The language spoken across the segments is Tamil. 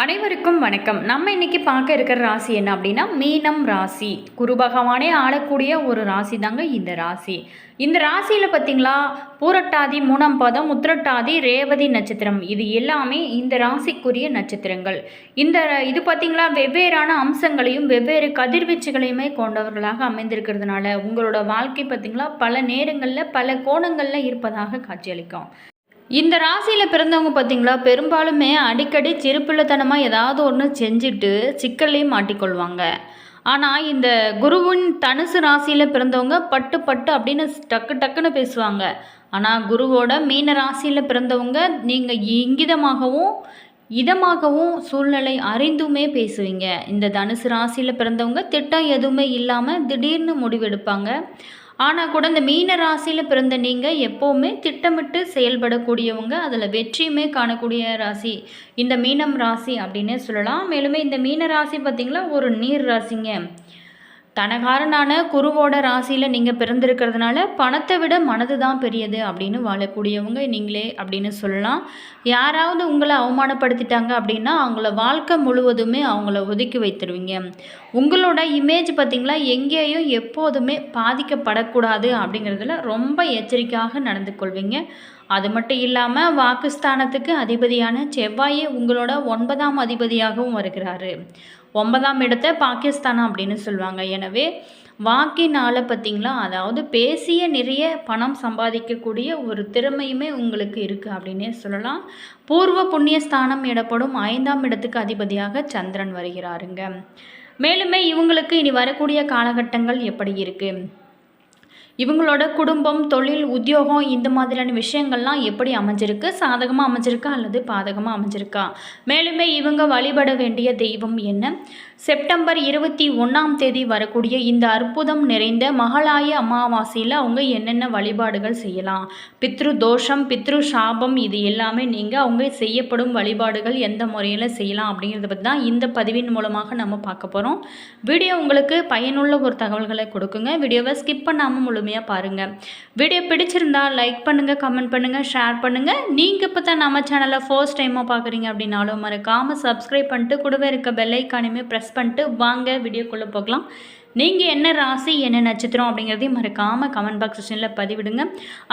அனைவருக்கும் வணக்கம். நம்ம இன்னைக்கு பார்க்க இருக்கிற ராசி என்ன அப்படின்னா மீனம் ராசி. குரு பகவானே ஆளக்கூடிய ஒரு ராசி தாங்க இந்த ராசி. இந்த ராசியில் பார்த்தீங்களா, பூரட்டாதி 3ஆம் பாதம், உத்திரட்டாதி, ரேவதி நட்சத்திரம் இது எல்லாமே இந்த ராசிக்குரிய நட்சத்திரங்கள். இது பார்த்தீங்களா வெவ்வேறான அம்சங்களையும் வெவ்வேறு கதிர்வீச்சுகளையுமே கொண்டவர்களாக அமைந்திருக்கிறதுனால உங்களோட வாழ்க்கை பார்த்தீங்களா பல நேரங்களில் பல கோணங்களில் இருப்பதாக காட்சியளிக்கும். இந்த ராசியில் பிறந்தவங்க பார்த்தீங்களா பெரும்பாலுமே அடிக்கடி சிறுபிள்ளைத்தனமாக ஏதாவது ஒன்று செஞ்சுட்டு சிக்கல்லையும் மாட்டிக்கொள்வாங்க. ஆனால் இந்த குருவின் தனுசு ராசியில் பிறந்தவங்க பட்டு பட்டு அப்படின்னு டக்கு டக்குன்னு பேசுவாங்க. ஆனால் குருவோட மீன ராசியில் பிறந்தவங்க நீங்கள் இங்கிதமாகவும் இதமாகவும் சூழ்நிலை அறிந்துமே பேசுவீங்க. இந்த தனுசு ராசியில் பிறந்தவங்க திட்டம் எதுவுமே இல்லாமல் திடீர்னு முடிவெடுப்பாங்க. ஆனால் கூட இந்த மீன ராசியில் பிறந்த நீங்கள் எப்போவுமே திட்டமிட்டு செயல்படக்கூடியவங்க, அதில் வெற்றியுமே காணக்கூடிய ராசி இந்த மீனம் ராசி அப்படின்னே சொல்லலாம். மேலுமே இந்த மீன ராசி பார்த்திங்களா ஒரு நீர் ராசிங்க. தனகாரனான குருவோட ராசியில் நீங்கள் பிறந்திருக்கிறதுனால பணத்தை விட மனது தான் பெரியது அப்படின்னு வாழக்கூடியவங்க நீங்களே அப்படின்னு சொல்லலாம். யாராவது உங்களை அவமானப்படுத்திட்டாங்க அப்படின்னா அவங்கள வாழ்க்கை முழுவதுமே அவங்கள ஒதுக்கி வைத்துருவீங்க. உங்களோட இமேஜ் பார்த்திங்களா எங்கேயும் எப்போதுமே பாதிக்கப்படக்கூடாது அப்படிங்கிறதுல ரொம்ப எச்சரிக்கையாக நடந்து கொள்வீங்க. அது மட்டும் இல்லாமல் வாக்குஸ்தானத்துக்கு அதிபதியான செவ்வாயே உங்களோட 9ஆம் அதிபதியாகவும் வருகிறாரு. 9ஆம் இடத்தை பாகிஸ்தானம் அப்படின்னு சொல்லுவாங்க. எனவே வாக்கினால் பார்த்திங்களா, அதாவது பேசிய நிறைய பணம் சம்பாதிக்கக்கூடிய ஒரு திறமையுமே உங்களுக்கு இருக்குது அப்படின்னே சொல்லலாம். பூர்வ புண்ணியஸ்தானம் எனப்படும் 5ஆம் இடத்துக்கு அதிபதியாக சந்திரன் வருகிறாருங்க. மேலுமே இவங்களுக்கு இனி வரக்கூடிய காலகட்டங்கள் எப்படி இருக்குது, இவங்களோட குடும்பம், தொழில், உத்தியோகம் இந்த மாதிரியான விஷயங்கள்லாம் எப்படி அமைஞ்சிருக்கு, சாதகமாக அமைஞ்சிருக்கா அல்லது பாதகமாக அமைஞ்சிருக்கா, மேலுமே இவங்க வழிபட வேண்டிய தெய்வம் என்ன, செப்டம்பர் 21ஆம் தேதி வரக்கூடிய இந்த அற்புதம் நிறைந்த மகாலய அமாவாசையில் அவங்க என்னென்ன வழிபாடுகள் செய்யலாம், பித்ரு தோஷம், பித்ரு சாபம் இது எல்லாமே நீங்கள் அவங்க செய்யப்படும் வழிபாடுகள் எந்த முறையில் செய்யலாம் அப்படிங்கிறத பற்றி தான் இந்த பதிவின் மூலமாக நம்ம பார்க்க போகிறோம். வீடியோ உங்களுக்கு பயனுள்ள ஒரு தகவல்களை கொடுக்குங்க. வீடியோவை ஸ்கிப் பண்ணாமல் முழுமையாக பாருங்கள். வீடியோ பிடிச்சிருந்தா லைக் பண்ணுங்கள், கமெண்ட் பண்ணுங்கள், ஷேர் பண்ணுங்கள். நீங்கள் இப்போ தான் நம்ம சேனலை ஃபர்ஸ்ட் டைமாக பார்க்குறீங்க அப்படின்னாலும் மறக்காமல் சப்ஸ்கிரைப் பண்ணிட்டு கூடவே இருக்க பெல் ஐக்கானையுமே ப்ரெஸ் பண்ணிட்டு வாங்க வீடியோக்குள்ளே போகலாம். நீங்கள் என்ன ராசி என்ன நட்சத்திரம் அப்படிங்கிறதையும் மறக்காமல் கமெண்ட் பாக்ஸ் செக்ஷனில் பதிவிடுங்க.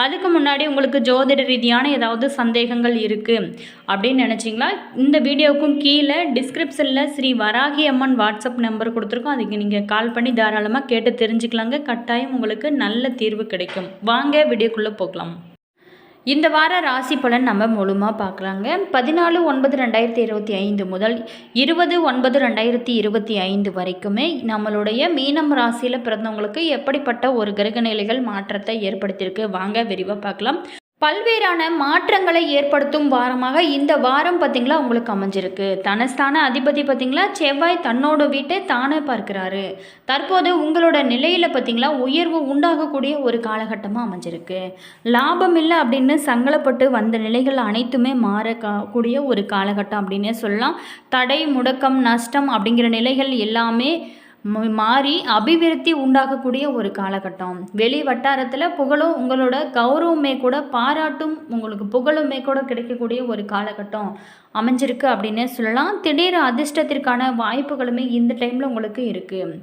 அதுக்கு முன்னாடி உங்களுக்கு ஜோதிட ரீதியான ஏதாவது சந்தேகங்கள் இருக்குது அப்படின்னு நினச்சிங்களா, இந்த வீடியோவுக்கும் கீழே டிஸ்கிரிப்ஷனில் ஸ்ரீ வராகி அம்மன் வாட்ஸ்அப் நம்பர் கொடுத்துருக்கோம். அதுக்கு நீங்கள் கால் பண்ணி தாராளமாக கேட்டு தெரிஞ்சுக்கலாங்க. கட்டாயம் உங்களுக்கு நல்ல தீர்வு கிடைக்கும். வாங்க வீடியோக்குள்ளே போகலாம். இந்த வார ராசி பலன் நம்ம முழுமாக பார்க்கலாங்க. 14/9/2025 முதல் 20/9/2025 வரைக்குமே நம்மளுடைய மீனம் ராசியில் பிறந்தவங்களுக்கு எப்படிப்பட்ட ஒரு கிரக நிலைகள் மாற்றத்தை ஏற்படுத்தியிருக்கு வாங்க விரிவாக பார்க்கலாம். பல்வேறான மாற்றங்களை ஏற்படுத்தும் வாரமாக இந்த வாரம் பார்த்திங்களா உங்களுக்கு அமைஞ்சிருக்கு. தனஸ்தான அதிபதி பார்த்திங்களா செவ்வாய் தன்னோட வீட்டை தானே பார்க்குறாரு. தற்போது உங்களோட நிலையில் பார்த்திங்களா உயர்வு உண்டாகக்கூடிய ஒரு காலகட்டமாக அமைஞ்சிருக்கு. லாபம் இல்லை அப்படின்னு சங்கடப்பட்டு வந்த நிலைகள் அனைத்துமே மாறக்கூடிய ஒரு காலகட்டம் அப்படின்னே சொல்லலாம். தடை, முடக்கம், நஷ்டம் அப்படிங்கிற நிலைகள் எல்லாமே மாறி அபிவிருத்தி உண்டாகக்கூடிய ஒரு காலகட்டம். வெளி வட்டாரத்தில் புகழும் உங்களோட கௌரவமே கூட பாராட்டும் உங்களுக்கு புகழுமே கூட கிடைக்கக்கூடிய ஒரு காலகட்டம் அமைஞ்சிருக்கு அப்படின்னே சொல்லலாம். திடீர் அதிர்ஷ்டத்திற்கான வாய்ப்புகளுமே இந்த டைமில் உங்களுக்கு இருக்குது.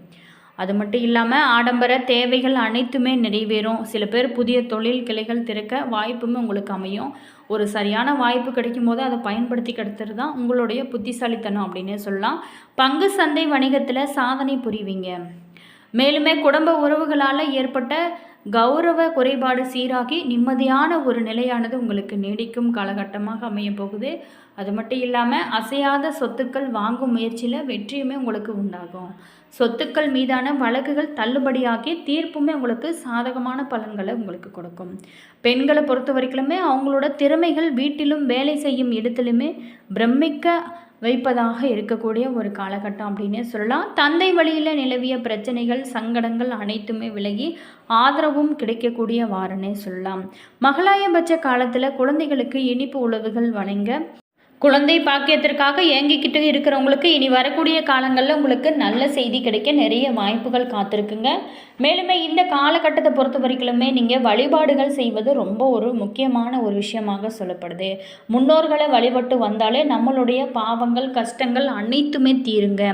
அது மட்டும் இல்லாமல் ஆடம்பர தேவைகள் அனைத்துமே நிறைவேறும். சில பேர் புதிய தொழில் கிளைகள் திறக்க வாய்ப்புமே உங்களுக்கு அமையும். ஒரு சரியான வாய்ப்பு கிடைக்கும் போது அதை பயன்படுத்தி கிடத்துறது தான் உங்களுடைய புத்திசாலித்தனம் அப்படின்னே சொல்லலாம். பங்கு சந்தை வணிகத்தில் சாதனை புரிவீங்க. மேலுமே குடும்ப உறவுகளால் ஏற்பட்ட கௌரவ குறைபாடு சீராகி நிம்மதியான ஒரு நிலையானது உங்களுக்கு நீடிக்கும் காலகட்டமாக அமைய போகுது. அது மட்டும் இல்லாமல் அசையாத சொத்துக்கள் வாங்கும் முயற்சியில் வெற்றியுமே உங்களுக்கு உண்டாகும். சொத்துக்கள் மீதான வழக்குகள் தள்ளுபடியாகி தீர்ப்புமே உங்களுக்கு சாதகமான பலன்களை உங்களுக்கு கொடுக்கும். பெண்களை பொறுத்த வரைக்குமே அவங்களோட திறமைகள் வீட்டிலும் வேலை செய்யும் இடத்துலையுமே பிரமிக்க வைப்பதாக இருக்கக்கூடிய ஒரு காலகட்டம் அப்படின்னே சொல்லலாம். தந்தை வழியில் நிலவிய பிரச்சனைகள், சங்கடங்கள் அனைத்துமே விலகி ஆதரவும் கிடைக்கக்கூடிய வாரனே சொல்லலாம். மகளாயபட்ச காலத்தில் குழந்தைகளுக்கு இனிப்பு உணவுகள் வழங்க குழந்தை பாக்கியத்திற்காக ஏங்கிக்கிட்டு இருக்கிறவங்களுக்கு இனி வரக்கூடிய காலங்களில் உங்களுக்கு நல்ல செய்தி கிடைக்க நிறைய வாய்ப்புகள் காத்திருக்குங்க. மேலுமே இந்த காலகட்டத்தை பொறுத்த வரைக்குமே நீங்கள் வழிபாடுகள் செய்வது ரொம்ப ஒரு முக்கியமான ஒரு விஷயமாக சொல்லப்படுது. முன்னோர்களை வழிபட்டு வந்தாலே நம்மளுடைய பாவங்கள் கஷ்டங்கள் அனைத்துமே தீருங்க.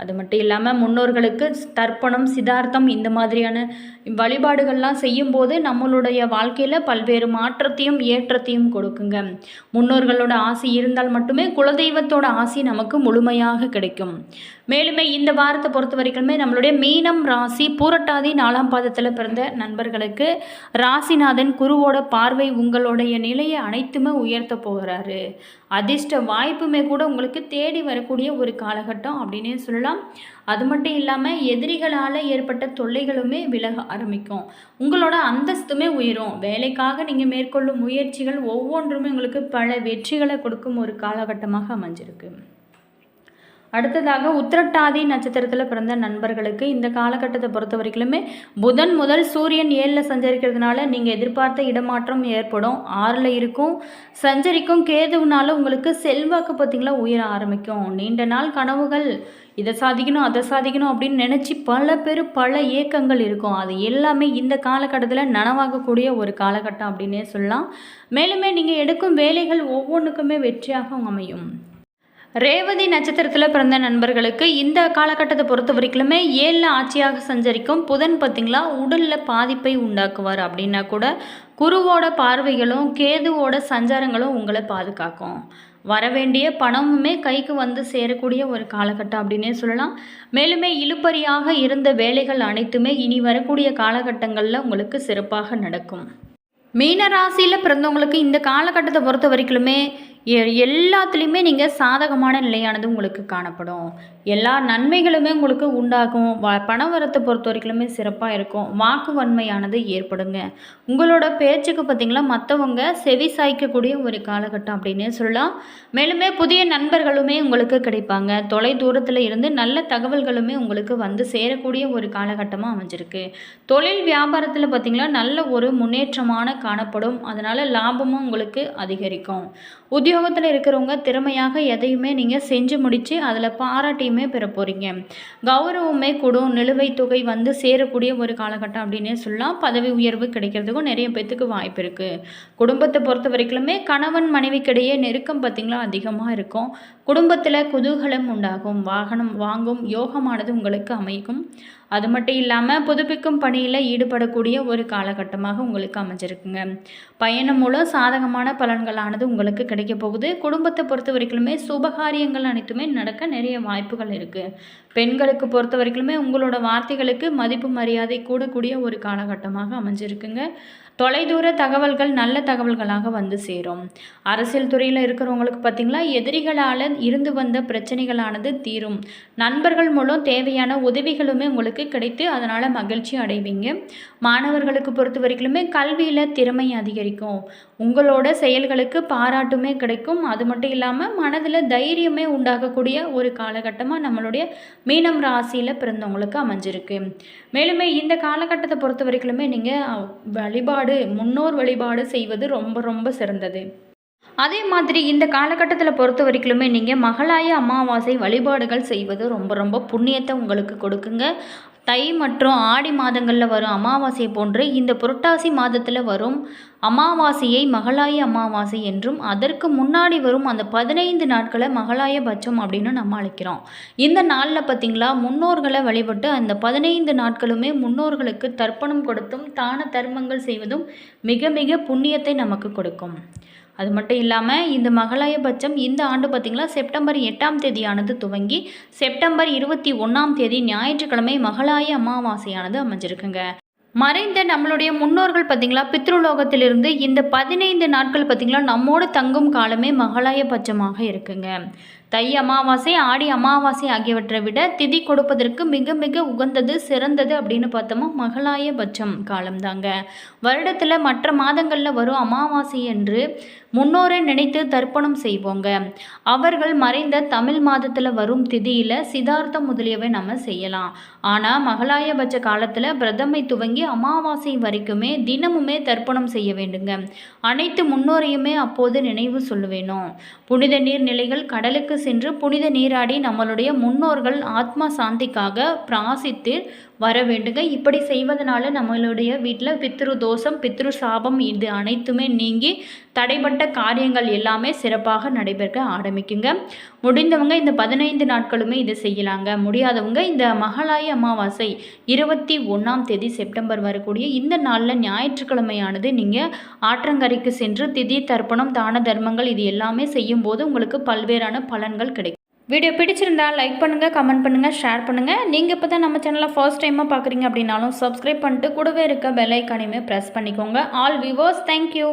அது மட்டும் இல்லாமல் முன்னோர்களுக்கு தர்ப்பணம் சிதார்த்தம் இந்த மாதிரியான வழிபாடுகள்லாம் செய்யும்போது நம்மளுடைய வாழ்க்கையில் பல்வேறு மாற்றத்தையும் ஏற்றத்தையும் கொடுக்குங்க. முன்னோர்களோட ஆசை இருந்தால் மட்டுமே குலதெய்வத்தோட ஆசை நமக்கு முழுமையாக கிடைக்கும். மேலுமே இந்த வாரத்தை பொறுத்த வரைக்குமே நம்மளுடைய மீனம் ராசி பூரட்டாதி 4ஆம் பாதத்தில் பிறந்த நண்பர்களுக்கு ராசிநாதன் குருவோட பார்வை உங்களுடைய நிலையை அனைத்துமே உயர்த்த போகிறாரு. அதிர்ஷ்ட வாய்ப்புமே கூட உங்களுக்கு தேடி வரக்கூடிய ஒரு காலகட்டம் அப்படின்னே சொல்லலாம். அது மட்டும் இல்லாமல் எதிரிகளால் ஏற்பட்ட தொல்லைகளுமே விலக ஆரம்பிக்கும். உங்களோட அந்தஸ்துமே உயரும். வேலைக்காக நீங்கள் மேற்கொள்ளும் முயற்சிகள் ஒவ்வொன்றுமே உங்களுக்கு பல வெற்றிகளை கொடுக்கும் ஒரு காலகட்டமாக அமைஞ்சிருக்கு. அடுத்ததாக உத்திரட்டாதி நட்சத்திரத்தில் பிறந்த நண்பர்களுக்கு இந்த காலகட்டத்தை பொறுத்த வரைக்குமே புதன் முதல் சூரியன் 7ல் சஞ்சரிக்கிறதுனால நீங்கள் எதிர்பார்த்த இடமாற்றம் ஏற்படும். 6ல் இருக்கும். சஞ்சரிக்கும் கேதுவினால உங்களுக்கு செல்வாக்கு பார்த்திங்களா உயர ஆரம்பிக்கும். நீண்ட நாள் கனவுகள் இதை சாதிக்கணும் அதை சாதிக்கணும் அப்படின்னு நினச்சி பல ஏக்கங்கள் இருக்கும். அது எல்லாமே இந்த காலகட்டத்தில் நனவாகக்கூடிய ஒரு காலகட்டம் அப்படின்னே சொல்லலாம். மேலுமே நீங்கள் எடுக்கும் வேலைகள் ஒவ்வொன்றுக்குமே வெற்றியாக அமையும். ரேவதி நட்சத்திரத்தில் பிறந்த நண்பர்களுக்கு இந்த காலகட்டத்தை பொறுத்த வரைக்குமே 7ல் ஆட்சியாக சஞ்சரிக்கும் புதன் பார்த்திங்களா உடலில் பாதிப்பை உண்டாக்குவார். அப்படின்னா கூட குருவோட பார்வைகளும் கேதுவோட சஞ்சாரங்களும் உங்களை பாதுகாக்கும். வரவேண்டிய பணமுமே கைக்கு வந்து சேரக்கூடிய ஒரு காலகட்டம் அப்படின்னே சொல்லலாம். மேலுமே இழுபறியாக இருந்த வேலைகள் அனைத்துமே இனி வரக்கூடிய காலகட்டங்களில் உங்களுக்கு சிறப்பாக நடக்கும். மீன ராசியில் பிறந்தவங்களுக்கு இந்த காலகட்டத்தை பொறுத்த வரைக்குமே எல்லாத்துலேயுமே நீங்கள் சாதகமான நிலையானது உங்களுக்கு காணப்படும். எல்லா நன்மைகளுமே உங்களுக்கு உண்டாகும். பணவரத்தை பொறுத்த வரைக்குமே சிறப்பாக இருக்கும். வாக்கு வன்மையானது ஏற்படுங்க. உங்களோட பேச்சுக்கு பார்த்திங்களா மற்றவங்க செவி சாய்க்கக்கூடிய ஒரு காலகட்டம் அப்படின்னே சொல்லலாம். மேலுமே புதிய நண்பர்களுமே உங்களுக்கு கிடைப்பாங்க. தொலை தூரத்தில் இருந்து நல்ல தகவல்களுமே உங்களுக்கு வந்து சேரக்கூடிய ஒரு காலகட்டமாக அமைஞ்சிருக்கு. தொழில் வியாபாரத்தில் பார்த்திங்களா நல்ல ஒரு முன்னேற்றமான காணப்படும். அதனால் லாபமும் உங்களுக்கு அதிகரிக்கும். உத்தியோகத்தில் இருக்கிறவங்க திறமையாக எதையுமே நீங்கள் செஞ்சு முடித்து அதில் பாராட்டியுமே பெற போகிறீங்க. கௌரவமே கூடும். நிலுவைத் தொகை வந்து சேரக்கூடிய ஒரு காலகட்டம் அப்படின்னே சொல்லலாம். பதவி உயர்வு கிடைக்கிறதுக்கும் நிறைய பேத்துக்கு வாய்ப்பு இருக்குது. குடும்பத்தை பொறுத்த வரைக்குமே கணவன் மனைவிக்கிடையே நெருக்கம் பார்த்திங்களா அதிகமாக இருக்கும். குடும்பத்தில் குதூகலம் உண்டாகும். வாகனம் வாங்கும் யோகமானது உங்களுக்கு அமைக்கும். அது மட்டும் இல்லாமல் புதுப்பிக்கும் பணியில் ஈடுபடக்கூடிய ஒரு காலகட்டமாக உங்களுக்கு அமைஞ்சிருக்குங்க. பயணம் மூலம் சாதகமான பலன்களானது உங்களுக்கு கிடைக்க போகுது. குடும்பத்தை பொறுத்த வரைக்குமே சுபகாரியங்கள் அனைத்துமே நடக்க நிறைய வாய்ப்புகள் இருக்குது. பெண்களுக்கு பொறுத்த வரைக்குமே உங்களோட வார்த்தைகளுக்கு மதிப்பு மரியாதை கூடக்கூடிய ஒரு காலகட்டமாக அமைஞ்சிருக்குங்க. தொலைதூர தகவல்கள் நல்ல தகவல்களாக வந்து சேரும். அரசியல் துறையில் இருக்கிறவங்களுக்கு பார்த்திங்களா எதிரிகளால் இருந்து வந்த பிரச்சனைகளானது தீரும். நண்பர்கள் மூலம் தேவையான உதவிகளுமே உங்களுக்கு கிடைத்து அதனால் மகிழ்ச்சி அடைவீங்க. மாணவர்களுக்கு பொறுத்த வரைக்குமே கல்வியில் திறமை அதிகரிக்கும். உங்களோட செயல்களுக்கு பாராட்டுமே கிடைக்கும். அது மட்டும் இல்லாமல் மனதில் தைரியமே உண்டாகக்கூடிய ஒரு காலகட்டமாக நம்மளுடைய மீனம் ராசியில் பிறந்தவங்களுக்கு அமைஞ்சிருக்கு. மேலுமே இந்த காலகட்டத்தை பொறுத்த வரைக்குமே நீங்கள் முன்னோர் வழிபாடு செய்வது ரொம்ப ரொம்ப சிறந்தது. அதே மாதிரி இந்த காலகட்டத்தில் பொறுத்த வரைக்குமே நீங்கள் மகளாய அமாவாசை வழிபாடுகள் செய்வது ரொம்ப ரொம்ப புண்ணியத்தை உங்களுக்கு கொடுக்குங்க. தை மற்றும் ஆடி மாதங்களில் வரும் அமாவாசை போன்று இந்த புரட்டாசி மாதத்தில் வரும் அமாவாசையை மகளாய அமாவாசை என்றும் அதற்கு முன்னாடி வரும் அந்த 15 நாட்களை மகளாய பட்சம் அப்படின்னு நம்ம அழைக்கிறோம். இந்த நாளில் பார்த்திங்களா முன்னோர்களை வழிபட்டு அந்த 15 நாட்களுமே முன்னோர்களுக்கு தர்ப்பணம் கொடுத்தும் தான தர்மங்கள் செய்வதும் மிக மிக புண்ணியத்தை நமக்கு கொடுக்கும். அது மட்டும் இல்லாமல் இந்த மகளாயபட்சம் இந்த ஆண்டு பார்த்திங்களா செப்டம்பர் 8ஆம் தேதியானது துவங்கி செப்டம்பர் 21ஆம் தேதி ஞாயிற்றுக்கிழமை மகளாய அமாவாசையானது அமைஞ்சிருக்குங்க. மறைந்த நம்மளுடைய முன்னோர்கள் பார்த்திங்களா பித்ருலோகத்திலிருந்து இந்த 15 நாட்கள் பார்த்திங்களா நம்மோடு தங்கும் காலமே மகளாய பட்சமாக இருக்குங்க. தை அமாவாசை ஆடி அமாவாசை ஆகியவற்றை விட திதி கொடுப்பதற்கு மிக மிக உகந்தது சிறந்தது அப்படின்னு பார்த்தோமா மகளாய பட்சம் காலம்தாங்க. வருடத்தில் மற்ற மாதங்களில் வரும் அமாவாசை என்று முன்னோரை நினைத்து தர்ப்பணம் செய்வோங்க. அவர்கள் மறைந்த தமிழ் மாதத்தில் வரும் திதியில் சிதார்த்தம் முதலியவை நம்ம செய்யலாம். ஆனால் மகளாயபட்ச காலத்தில் பிரதமை துவங்கி அமாவாசை வரைக்குமே தினமுமே தர்ப்பணம் செய்ய வேண்டுங்க. அனைத்து முன்னோரையுமே அப்போது நினைவு சொல்ல வேணும். புனித நீர் நிலைகள் கடலுக்கு சென்று புனித நீராடி நம்மளுடைய முன்னோர்கள் ஆத்மா சாந்திக்காக பிராசித்து வர வேண்டுங்க. இப்படி செய்வதனால நம்மளுடைய வீட்டில் பித்ரு தோஷம் பித்ரு சாபம் இது அனைத்துமே நீங்கி தடைப்பட்ட காரியங்கள் எல்லாமே சிறப்பாக நடைபெற ஆரம்பிக்குங்க. முடிந்தவங்க இந்த 15 நாட்களுமே இதை செய்யலாங்க. முடியாதவங்க இந்த மகளாய அமாவாசை 21ஆம் தேதி செப்டம்பர் வரக்கூடிய இந்த நாளில் ஞாயிற்றுக்கிழமையானது நீங்கள் ஆற்றங்கரைக்கு சென்று திதி தர்ப்பணம் தான தர்மங்கள் இது எல்லாமே செய்யும்போது உங்களுக்கு பல்வேறான பலன்கள் கிடைக்கும். வீடியோ பிடிச்சிருந்தா லைக் பண்ணுங்கள், கமெண்ட் பண்ணுங்கள், ஷேர் பண்ணுங்கள். நீங்கள் இப்போ தான் நம்ம சேனலை ஃபர்ஸ்ட் டைமாக பார்க்குறீங்க அப்படின்னாலும் சப்ஸ்கிரைப் பண்ணிட்டு கூடவே இருக்க பெல் ஐக்கானையுமே ப்ரெஸ் பண்ணிக்கோங்க. All viewers thank you.